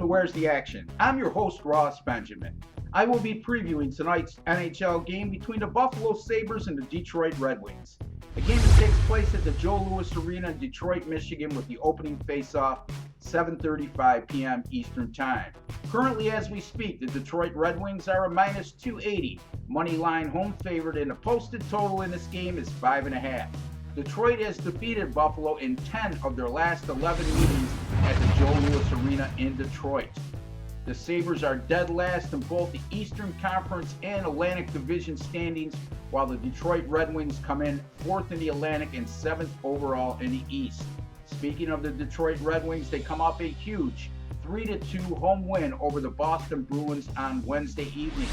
to Where's the Action? I'm your host, Ross Benjamin. I will be previewing tonight's NHL game between the Buffalo Sabres and the Detroit Red Wings. The game takes place at the Joe Louis Arena in Detroit, Michigan, with the opening face-off 7:35 p.m. Eastern Time. Currently, as we speak, the Detroit Red Wings are a minus 280 money line home favorite, and the posted total in this game is 5.5. Detroit has defeated Buffalo in 10 of their last 11 meetings at the Joe Louis Arena in Detroit. The Sabres are dead last in both the Eastern Conference and Atlantic Division standings, while the Detroit Red Wings come in 4th in the Atlantic and 7th overall in the East. Speaking of the Detroit Red Wings, they come off a huge 3-2 home win over the Boston Bruins on Wednesday evening.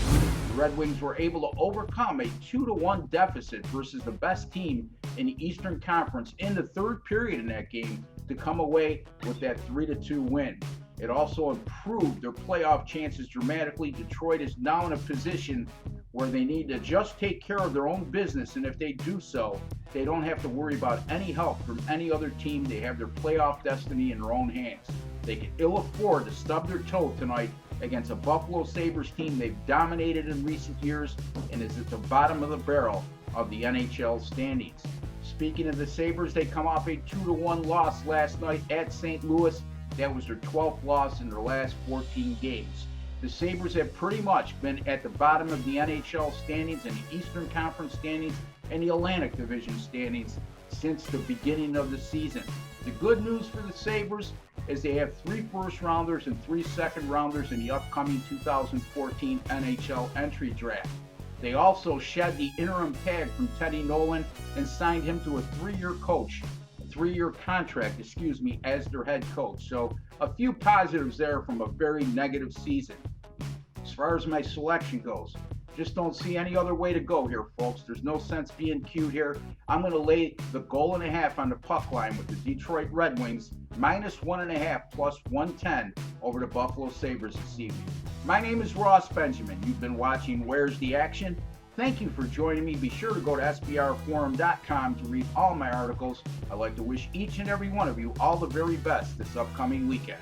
The Red Wings were able to overcome a 2-1 deficit versus the best team in the Eastern Conference in the third period in that game to come away with that 3-2 win. It also improved their playoff chances dramatically. Detroit is now in a position where they need to just take care of their own business, and if they do so, they don't have to worry about any help from any other team. They have their playoff destiny in their own hands. They can ill afford to stub their toe tonight against a Buffalo Sabres team they've dominated in recent years and is at the bottom of the barrel of the NHL standings. Speaking of the Sabres, they come off a 2-1 loss last night at St. Louis. That was their 12th loss in their last 14 games. The Sabres have pretty much been at the bottom of the NHL standings and the Eastern Conference standings and the Atlantic Division standings since the beginning of the season. The good news for the Sabres is they have 3 first-rounders and 3 second-rounders in the upcoming 2014 NHL entry draft. They also shed the interim tag from Teddy Nolan and signed him to a 3-year contract, as their head coach. So a few positives there from a very negative season. As far as my selection goes, just don't see any other way to go here, folks. There's no sense being cute here. I'm going to lay the goal and a half on the puck line with the Detroit Red Wings, minus 1.5 plus 110 over the Buffalo Sabres this evening. My name is Ross Benjamin. You've been watching Where's the Action? Thank you for joining me. Be sure to go to sbrforum.com to read all my articles. I'd like to wish each and every one of you all the very best this upcoming weekend.